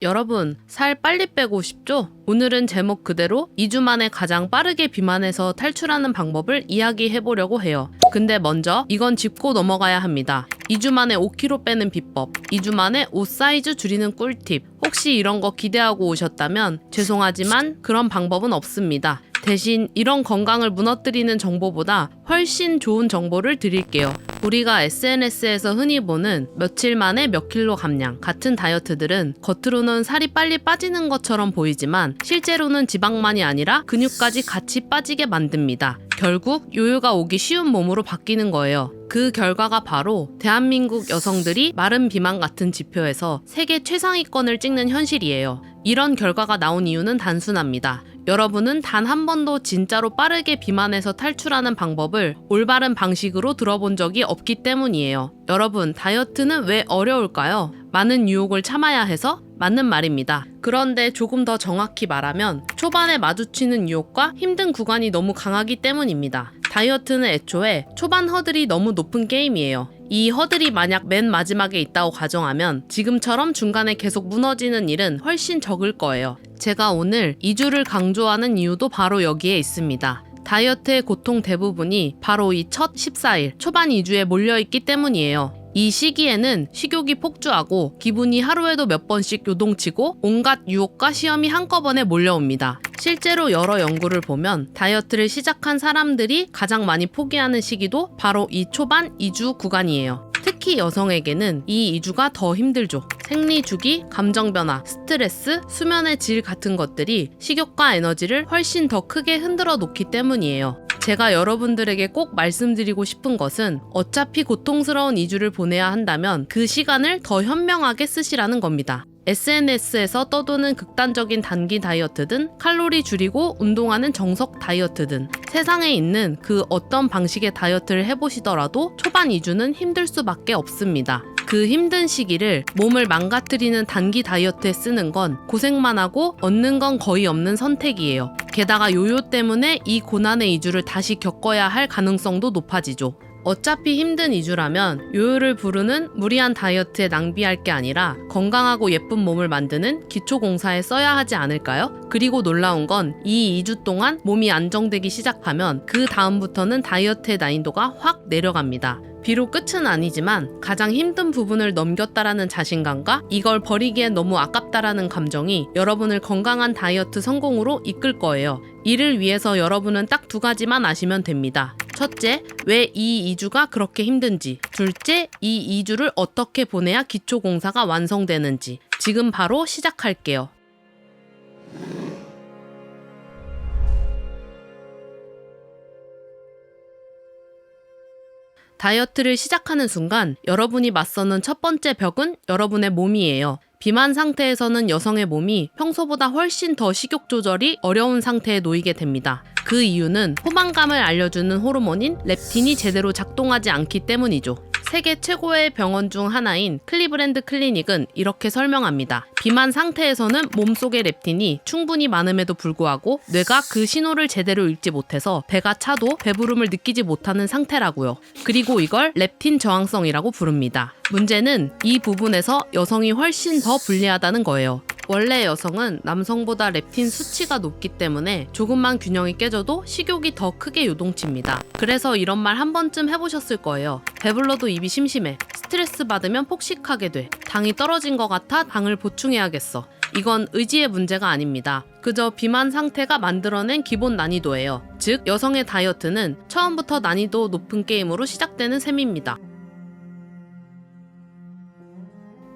여러분, 살 빨리 빼고 싶죠? 오늘은 제목 그대로 2주 만에 가장 빠르게 비만에서 탈출하는 방법을 이야기해보려고 해요. 근데 먼저 이건 짚고 넘어가야 합니다. 2주 만에 5kg 빼는 비법, 2주 만에 옷 사이즈 줄이는 꿀팁. 혹시 이런 거 기대하고 오셨다면 죄송하지만 그런 방법은 없습니다. 대신 이런 건강을 무너뜨리는 정보보다 훨씬 좋은 정보를 드릴게요. 우리가 SNS에서 흔히 보는 며칠 만에 몇 킬로 감량 같은 다이어트들은 겉으로는 살이 빨리 빠지는 것처럼 보이지만 실제로는 지방만이 아니라 근육까지 같이 빠지게 만듭니다. 결국 요요가 오기 쉬운 몸으로 바뀌는 거예요. 그 결과가 바로 대한민국 여성들이 마른 비만 같은 지표에서 세계 최상위권을 찍는 현실이에요. 이런 결과가 나온 이유는 단순합니다. 여러분은 단 한 번도 진짜로 빠르게 비만에서 탈출하는 방법을 올바른 방식으로 들어본 적이 없기 때문이에요. 여러분, 다이어트는 왜 어려울까요? 많은 유혹을 참아야 해서? 맞는 말입니다. 그런데 조금 더 정확히 말하면 초반에 마주치는 유혹과 힘든 구간이 너무 강하기 때문입니다. 다이어트는 애초에 초반 허들이 너무 높은 게임이에요. 이 허들이 만약 맨 마지막에 있다고 가정하면 지금처럼 중간에 계속 무너지는 일은 훨씬 적을 거예요. 제가 오늘 2주를 강조하는 이유도 바로 여기에 있습니다. 다이어트의 고통 대부분이 바로 이 첫 14일 초반 2주에 몰려있기 때문이에요. 이 시기에는 식욕이 폭주하고 기분이 하루에도 몇 번씩 요동치고 온갖 유혹과 시험이 한꺼번에 몰려옵니다. 실제로 여러 연구를 보면 다이어트를 시작한 사람들이 가장 많이 포기하는 시기도 바로 이 초반 2주 구간이에요. 특히 여성에게는 이 2주가 더 힘들죠. 생리 주기, 감정 변화, 스트레스, 수면의 질 같은 것들이 식욕과 에너지를 훨씬 더 크게 흔들어 놓기 때문이에요. 제가 여러분들에게 꼭 말씀드리고 싶은 것은 어차피 고통스러운 2주를 보내야 한다면 그 시간을 더 현명하게 쓰시라는 겁니다. SNS에서 떠도는 극단적인 단기 다이어트든 칼로리 줄이고 운동하는 정석 다이어트든 세상에 있는 그 어떤 방식의 다이어트를 해보시더라도 초반 2주는 힘들 수밖에 없습니다. 그 힘든 시기를 몸을 망가뜨리는 단기 다이어트에 쓰는 건 고생만 하고 얻는 건 거의 없는 선택이에요. 게다가 요요 때문에 이 고난의 2주를 다시 겪어야 할 가능성도 높아지죠. 어차피 힘든 2주라면 요요를 부르는 무리한 다이어트에 낭비할 게 아니라 건강하고 예쁜 몸을 만드는 기초공사에 써야 하지 않을까요? 그리고 놀라운 건 이 2주 동안 몸이 안정되기 시작하면 그 다음부터는 다이어트의 난이도가 확 내려갑니다. 비록 끝은 아니지만 가장 힘든 부분을 넘겼다라는 자신감과 이걸 버리기엔 너무 아깝다라는 감정이 여러분을 건강한 다이어트 성공으로 이끌 거예요. 이를 위해서 여러분은 딱 두 가지만 아시면 됩니다. 첫째, 왜 이 2주가 그렇게 힘든지. 둘째, 이 2주를 어떻게 보내야 기초공사가 완성되는지. 지금 바로 시작할게요. 다이어트를 시작하는 순간 여러분이 맞서는 첫 번째 벽은 여러분의 몸이에요. 비만 상태에서는 여성의 몸이 평소보다 훨씬 더 식욕 조절이 어려운 상태에 놓이게 됩니다. 그 이유는 포만감을 알려주는 호르몬인 렙틴이 제대로 작동하지 않기 때문이죠. 세계 최고의 병원 중 하나인 클리브랜드 클리닉은 이렇게 설명합니다. 비만 상태에서는 몸속의 렙틴이 충분히 많음에도 불구하고 뇌가 그 신호를 제대로 읽지 못해서 배가 차도 배부름을 느끼지 못하는 상태라고요. 그리고 이걸 렙틴 저항성이라고 부릅니다. 문제는 이 부분에서 여성이 훨씬 더 불리하다는 거예요. 원래 여성은 남성보다 렙틴 수치가 높기 때문에 조금만 균형이 깨져도 식욕이 더 크게 요동칩니다. 그래서 이런 말 한 번쯤 해보셨을 거예요. 배불러도 입이 심심해. 스트레스 받으면 폭식하게 돼. 당이 떨어진 것 같아 당을 보충해야겠어. 이건 의지의 문제가 아닙니다. 그저 비만 상태가 만들어낸 기본 난이도예요. 즉, 여성의 다이어트는 처음부터 난이도 높은 게임으로 시작되는 셈입니다.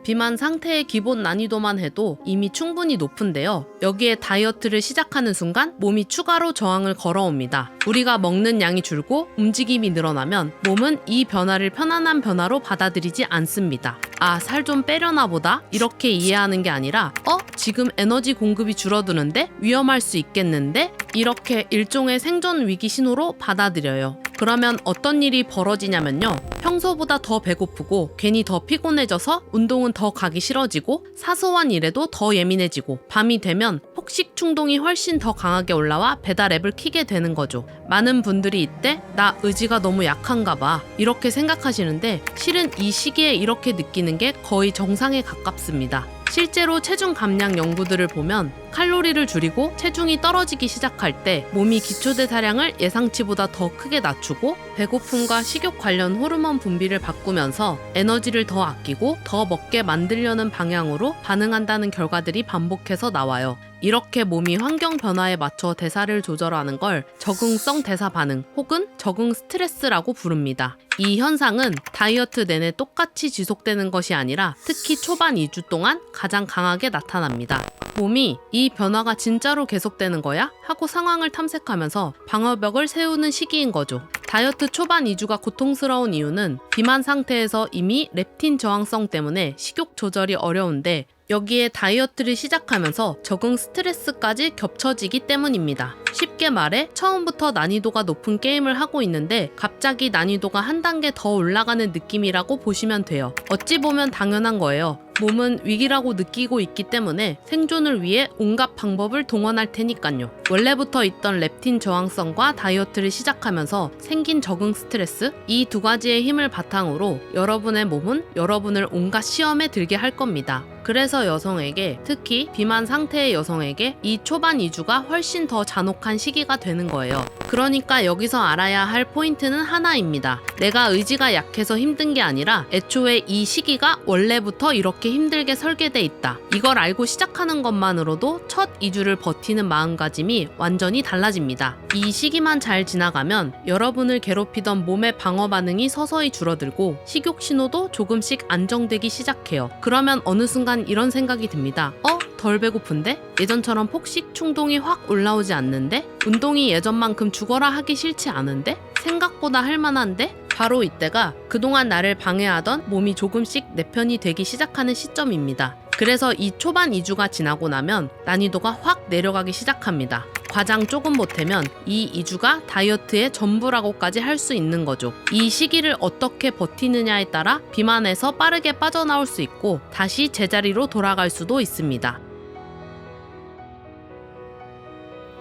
비만 상태의 기본 난이도만 해도 이미 충분히 높은데요. 여기에 다이어트를 시작하는 순간 몸이 추가로 저항을 걸어옵니다. 우리가 먹는 양이 줄고 움직임이 늘어나면 몸은 이 변화를 편안한 변화로 받아들이지 않습니다. 아, 살 좀 빼려나 보다? 이렇게 이해하는 게 아니라 지금 에너지 공급이 줄어드는데? 위험할 수 있겠는데? 이렇게 일종의 생존 위기 신호로 받아들여요. 그러면 어떤 일이 벌어지냐면요. 평소보다 더 배고프고 괜히 더 피곤해져서 운동은 더 가기 싫어지고 사소한 일에도 더 예민해지고 밤이 되면 폭식 충동이 훨씬 더 강하게 올라와 배달 앱을 켜게 되는 거죠. 많은 분들이 이때 나 의지가 너무 약한가 봐 이렇게 생각하시는데 실은 이 시기에 이렇게 느끼는 게 거의 정상에 가깝습니다. 실제로 체중 감량 연구들을 보면 칼로리를 줄이고 체중이 떨어지기 시작할 때 몸이 기초대사량을 예상치보다 더 크게 낮추고 배고픔과 식욕 관련 호르몬 분비를 바꾸면서 에너지를 더 아끼고 더 먹게 만들려는 방향으로 반응한다는 결과들이 반복해서 나와요. 이렇게 몸이 환경 변화에 맞춰 대사를 조절하는 걸 적응성 대사 반응 혹은 적응 스트레스라고 부릅니다. 이 현상은 다이어트 내내 똑같이 지속되는 것이 아니라 특히 초반 2주 동안 가장 강하게 나타납니다. 몸이 이 변화가 진짜로 계속되는 거야? 하고 상황을 탐색하면서 방어벽을 세우는 시기인 거죠. 다이어트 초반 2주가 고통스러운 이유는 비만 상태에서 이미 렙틴 저항성 때문에 식욕 조절이 어려운데 여기에 다이어트를 시작하면서 적응 스트레스까지 겹쳐지기 때문입니다. 쉽게 말해 처음부터 난이도가 높은 게임을 하고 있는데 갑자기 난이도가 한 단계 더 올라가는 느낌이라고 보시면 돼요. 어찌 보면 당연한 거예요. 몸은 위기라고 느끼고 있기 때문에 생존을 위해 온갖 방법을 동원할 테니까요. 원래부터 있던 렙틴 저항성과 다이어트를 시작하면서 생긴 적응 스트레스, 이 두 가지의 힘을 바탕으로 여러분의 몸은 여러분을 온갖 시험에 들게 할 겁니다. 그래서 여성에게, 특히 비만 상태의 여성에게 이 초반 2주가 훨씬 더 잔혹한 시기가 되는 거예요. 그러니까 여기서 알아야 할 포인트는 하나입니다. 내가 의지가 약해서 힘든 게 아니라 애초에 이 시기가 원래부터 이렇게 힘들게 설계돼 있다. 이걸 알고 시작하는 것만으로도 첫 2주를 버티는 마음가짐이 완전히 달라집니다. 이 시기만 잘 지나가면 여러분을 괴롭히던 몸의 방어 반응이 서서히 줄어들고 식욕 신호도 조금씩 안정되기 시작해요. 그러면 어느 순간 이런 생각이 듭니다. 덜 배고픈데? 예전처럼 폭식 충동이 확 올라오지 않는데? 운동이 예전만큼 죽어라 하기 싫지 않은데? 생각보다 할만한데? 바로 이때가 그동안 나를 방해하던 몸이 조금씩 내 편이 되기 시작하는 시점입니다. 그래서 이 초반 2주가 지나고 나면 난이도가 확 내려가기 시작합니다. 과장 조금 보태면 이 2주가 다이어트의 전부라고까지 할 수 있는 거죠. 이 시기를 어떻게 버티느냐에 따라 비만에서 빠르게 빠져나올 수 있고 다시 제자리로 돌아갈 수도 있습니다.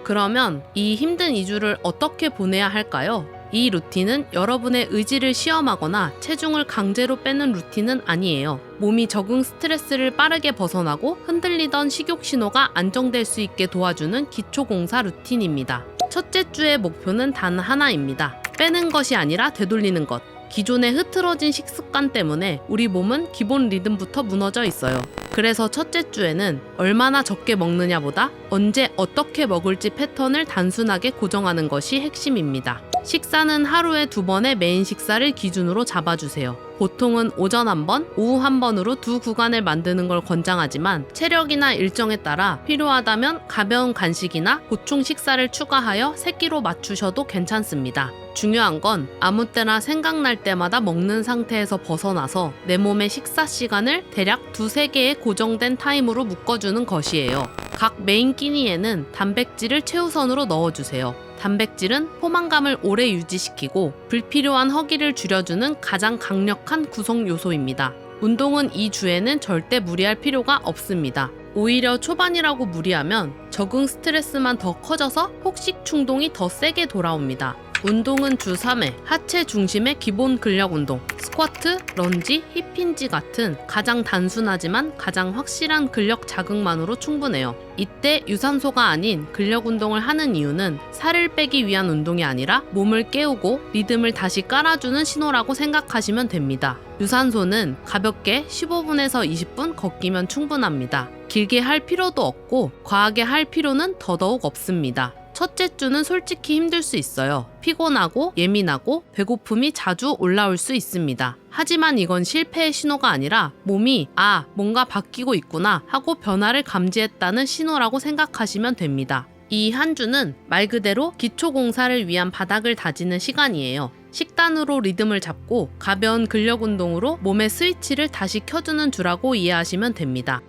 그러면 이 힘든 2주를 어떻게 보내야 할까요? 이 루틴은 여러분의 의지를 시험하거나 체중을 강제로 빼는 루틴은 아니에요. 몸이 적응 스트레스를 빠르게 벗어나고 흔들리던 식욕 신호가 안정될 수 있게 도와주는 기초공사 루틴입니다. 첫째 주의 목표는 단 하나입니다. 빼는 것이 아니라 되돌리는 것. 기존의 흐트러진 식습관 때문에 우리 몸은 기본 리듬부터 무너져 있어요. 그래서 첫째 주에는 얼마나 적게 먹느냐보다 언제 어떻게 먹을지 패턴을 단순하게 고정하는 것이 핵심입니다. 식사는 하루에 2번의 메인 식사를 기준으로 잡아주세요. 보통은 오전 1번, 오후 1번으로 두 구간을 만드는 걸 권장하지만 체력이나 일정에 따라 필요하다면 가벼운 간식이나 보충 식사를 추가하여 세끼로 맞추셔도 괜찮습니다. 중요한 건 아무 때나 생각날 때마다 먹는 상태에서 벗어나서 내 몸의 식사 시간을 대략 2-3개의 고정된 타임으로 묶어주는 것이에요. 각 메인 끼니에는 단백질을 최우선으로 넣어주세요. 단백질은 포만감을 오래 유지시키고 불필요한 허기를 줄여주는 가장 강력한 구성 요소입니다. 운동은 이 주에는 절대 무리할 필요가 없습니다. 오히려 초반이라고 무리하면 적응 스트레스만 더 커져서 폭식 충동이 더 세게 돌아옵니다. 운동은 주 3회, 하체 중심의 기본 근력 운동, 스쿼트, 런지, 힙힌지 같은 가장 단순하지만 가장 확실한 근력 자극만으로 충분해요. 이때 유산소가 아닌 근력 운동을 하는 이유는 살을 빼기 위한 운동이 아니라 몸을 깨우고 리듬을 다시 깔아주는 신호라고 생각하시면 됩니다. 유산소는 가볍게 15분에서 20분 걷기면 충분합니다. 길게 할 필요도 없고 과하게 할 필요는 더더욱 없습니다. 첫째 주는 솔직히 힘들 수 있어요. 피곤하고 예민하고 배고픔이 자주 올라올 수 있습니다. 하지만 이건 실패의 신호가 아니라 몸이 뭔가 바뀌고 있구나 하고 변화를 감지했다는 신호라고 생각하시면 됩니다. 이 한 주는 말 그대로 기초공사를 위한 바닥을 다지는 시간이에요. 식단으로 리듬을 잡고 가벼운 근력 운동으로 몸의 스위치를 다시 켜주는 주라고 이해하시면 됩니다.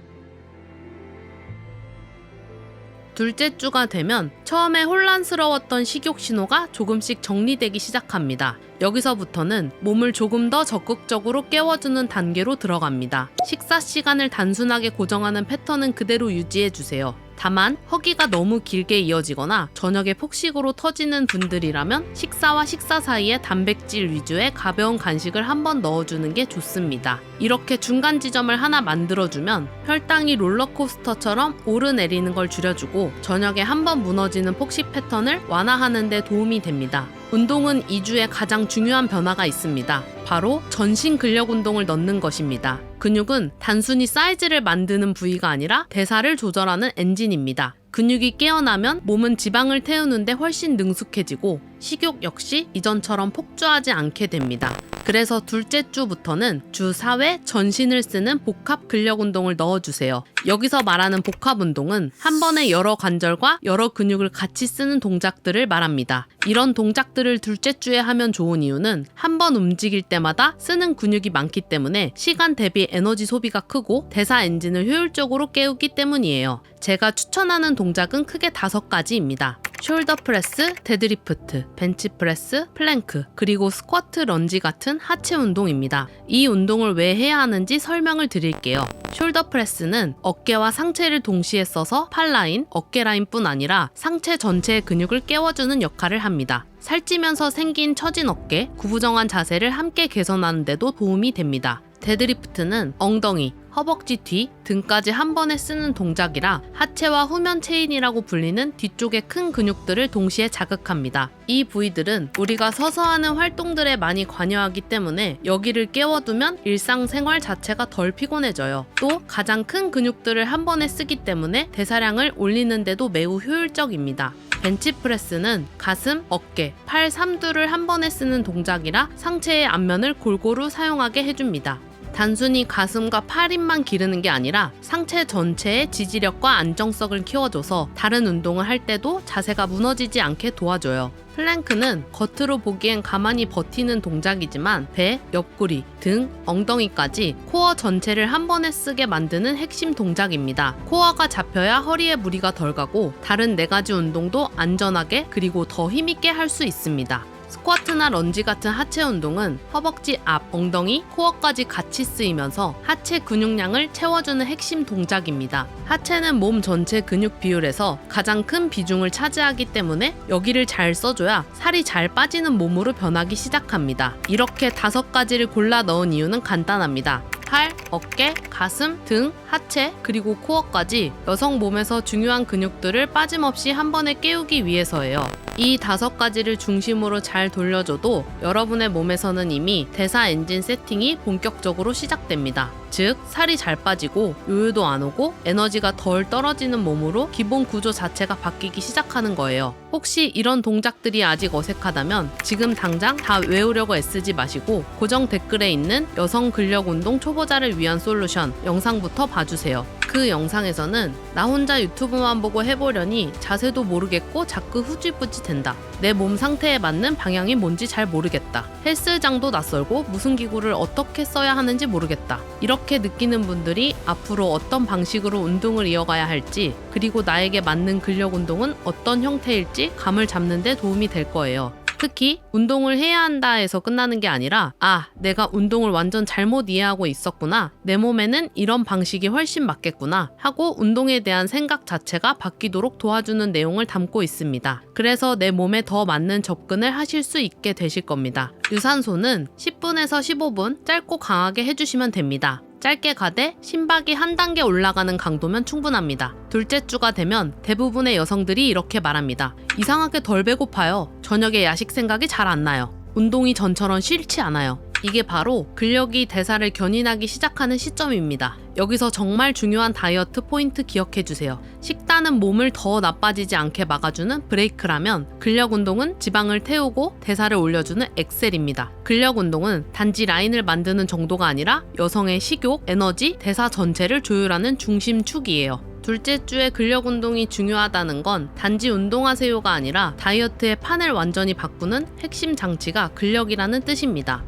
둘째 주가 되면 처음에 혼란스러웠던 식욕 신호가 조금씩 정리되기 시작합니다. 여기서부터는 몸을 조금 더 적극적으로 깨워주는 단계로 들어갑니다. 식사 시간을 단순하게 고정하는 패턴은 그대로 유지해주세요. 다만 허기가 너무 길게 이어지거나 저녁에 폭식으로 터지는 분들이라면 식사와 식사 사이에 단백질 위주의 가벼운 간식을 한번 넣어주는 게 좋습니다. 이렇게 중간 지점을 하나 만들어주면 혈당이 롤러코스터처럼 오르내리는 걸 줄여주고 저녁에 한번 무너지는 폭식 패턴을 완화하는 데 도움이 됩니다. 운동은 2주에 가장 중요한 변화가 있습니다. 바로 전신 근력 운동을 넣는 것입니다. 근육은 단순히 사이즈를 만드는 부위가 아니라 대사를 조절하는 엔진입니다. 근육이 깨어나면 몸은 지방을 태우는데 훨씬 능숙해지고 식욕 역시 이전처럼 폭주하지 않게 됩니다. 그래서 둘째 주부터는 주 4회 전신을 쓰는 복합 근력 운동을 넣어주세요. 여기서 말하는 복합 운동은 한 번에 여러 관절과 여러 근육을 같이 쓰는 동작들을 말합니다. 이런 동작들을 둘째 주에 하면 좋은 이유는 한 번 움직일 때마다 쓰는 근육이 많기 때문에 시간 대비 에너지 소비가 크고 대사 엔진을 효율적으로 깨우기 때문이에요. 제가 추천하는 동작은 크게 5가지입니다. 숄더 프레스, 데드리프트, 벤치 프레스, 플랭크, 그리고 스쿼트, 런지 같은 하체 운동입니다. 이 운동을 왜 해야 하는지 설명을 드릴게요. 숄더 프레스는 어깨와 상체를 동시에 써서 팔 라인, 어깨 라인뿐 아니라 상체 전체의 근육을 깨워주는 역할을 합니다. 살찌면서 생긴 처진 어깨, 구부정한 자세를 함께 개선하는 데도 도움이 됩니다. 데드리프트는 엉덩이, 허벅지 뒤, 등까지 한 번에 쓰는 동작이라 하체와 후면 체인이라고 불리는 뒤쪽의 큰 근육들을 동시에 자극합니다. 이 부위들은 우리가 서서 하는 활동들에 많이 관여하기 때문에 여기를 깨워두면 일상생활 자체가 덜 피곤해져요. 또 가장 큰 근육들을 한 번에 쓰기 때문에 대사량을 올리는 데도 매우 효율적입니다. 벤치프레스는 가슴, 어깨, 팔 3두를 한 번에 쓰는 동작이라 상체의 앞면을 골고루 사용하게 해줍니다. 단순히 가슴과 팔힘만 기르는 게 아니라 상체 전체의 지지력과 안정성을 키워줘서 다른 운동을 할 때도 자세가 무너지지 않게 도와줘요. 플랭크는 겉으로 보기엔 가만히 버티는 동작이지만 배, 옆구리, 등, 엉덩이까지 코어 전체를 한 번에 쓰게 만드는 핵심 동작입니다. 코어가 잡혀야 허리에 무리가 덜 가고 다른 4가지 운동도 안전하게 그리고 더 힘있게 할 수 있습니다. 스쿼트나 런지 같은 하체 운동은 허벅지 앞, 엉덩이, 코어까지 같이 쓰이면서 하체 근육량을 채워주는 핵심 동작입니다. 하체는 몸 전체 근육 비율에서 가장 큰 비중을 차지하기 때문에 여기를 잘 써줘야 살이 잘 빠지는 몸으로 변하기 시작합니다. 이렇게 5가지를 골라 넣은 이유는 간단합니다. 팔, 어깨, 가슴, 등, 하체, 그리고 코어까지 여성 몸에서 중요한 근육들을 빠짐없이 한 번에 깨우기 위해서예요. 이 5가지를 중심으로 잘 돌려줘도 여러분의 몸에서는 이미 대사 엔진 세팅이 본격적으로 시작됩니다. 즉, 살이 잘 빠지고 요요도 안 오고 에너지가 덜 떨어지는 몸으로 기본 구조 자체가 바뀌기 시작하는 거예요. 혹시 이런 동작들이 아직 어색하다면 지금 당장 다 외우려고 애쓰지 마시고 고정 댓글에 있는 여성 근력 운동 초보자를 위한 솔루션 영상부터 봐주세요. 그 영상에서는 나 혼자 유튜브만 보고 해보려니 자세도 모르겠고 자꾸 후지부지 된다. 내 몸 상태에 맞는 방향이 뭔지 잘 모르겠다. 헬스장도 낯설고 무슨 기구를 어떻게 써야 하는지 모르겠다. 이렇게 느끼는 분들이 앞으로 어떤 방식으로 운동을 이어가야 할지, 그리고 나에게 맞는 근력 운동은 어떤 형태일지 감을 잡는 데 도움이 될 거예요. 특히 운동을 해야 한다에서 끝나는 게 아니라 내가 운동을 완전 잘못 이해하고 있었구나, 내 몸에는 이런 방식이 훨씬 맞겠구나 하고 운동에 대한 생각 자체가 바뀌도록 도와주는 내용을 담고 있습니다. 그래서 내 몸에 더 맞는 접근을 하실 수 있게 되실 겁니다. 유산소는 10분에서 15분 짧고 강하게 해주시면 됩니다. 짧게 가되 심박이 한 단계 올라가는 강도면 충분합니다. 둘째 주가 되면 대부분의 여성들이 이렇게 말합니다. 이상하게 덜 배고파요. 저녁에 야식 생각이 잘 안 나요. 운동이 전처럼 싫지 않아요. 이게 바로 근력이 대사를 견인하기 시작하는 시점입니다. 여기서 정말 중요한 다이어트 포인트 기억해주세요. 식단은 몸을 더 나빠지지 않게 막아주는 브레이크라면 근력 운동은 지방을 태우고 대사를 올려주는 엑셀입니다. 근력 운동은 단지 라인을 만드는 정도가 아니라 여성의 식욕, 에너지, 대사 전체를 조율하는 중심축이에요. 둘째 주에 근력 운동이 중요하다는 건 단지 운동하세요가 아니라 다이어트의 판을 완전히 바꾸는 핵심 장치가 근력이라는 뜻입니다.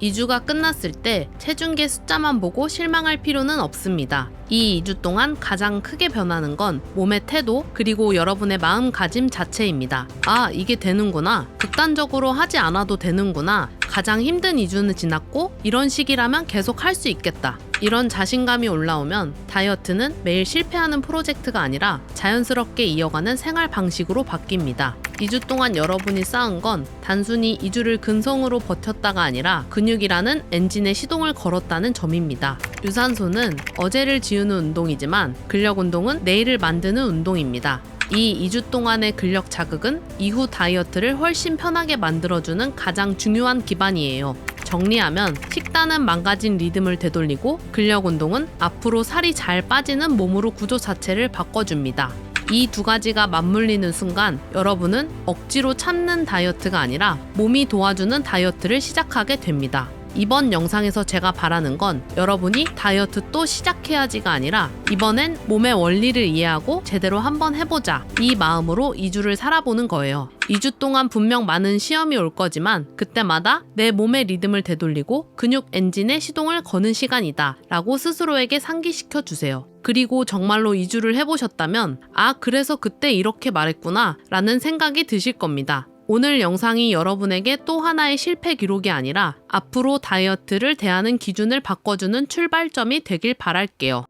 2주가 끝났을 때 체중계 숫자만 보고 실망할 필요는 없습니다. 이 2주 동안 가장 크게 변하는 건 몸의 태도 그리고 여러분의 마음가짐 자체입니다. 이게 되는구나. 극단적으로 하지 않아도 되는구나. 가장 힘든 2주는 지났고 이런 식이라면 계속 할 수 있겠다. 이런 자신감이 올라오면 다이어트는 매일 실패하는 프로젝트가 아니라 자연스럽게 이어가는 생활 방식으로 바뀝니다. 2주 동안 여러분이 쌓은 건 단순히 2주를 근성으로 버텼다가 아니라 근육이라는 엔진에 시동을 걸었다는 점입니다. 유산소는 어제를 지우는 운동이지만 근력 운동은 내일을 만드는 운동입니다. 이 2주 동안의 근력 자극은 이후 다이어트를 훨씬 편하게 만들어주는 가장 중요한 기반이에요. 정리하면 식단은 망가진 리듬을 되돌리고 근력 운동은 앞으로 살이 잘 빠지는 몸으로 구조 자체를 바꿔줍니다. 이 두 가지가 맞물리는 순간 여러분은 억지로 참는 다이어트가 아니라 몸이 도와주는 다이어트를 시작하게 됩니다. 이번 영상에서 제가 바라는 건 여러분이 다이어트 또 시작해야지가 아니라 이번엔 몸의 원리를 이해하고 제대로 한번 해보자, 이 마음으로 2주를 살아보는 거예요. 2주 동안 분명 많은 시험이 올 거지만 그때마다 내 몸의 리듬을 되돌리고 근육 엔진에 시동을 거는 시간이다 라고 스스로에게 상기시켜 주세요. 그리고 정말로 2주를 해보셨다면 아, 그래서 그때 이렇게 말했구나 라는 생각이 드실 겁니다. 오늘 영상이 여러분에게 또 하나의 실패 기록이 아니라 앞으로 다이어트를 대하는 기준을 바꿔주는 출발점이 되길 바랄게요.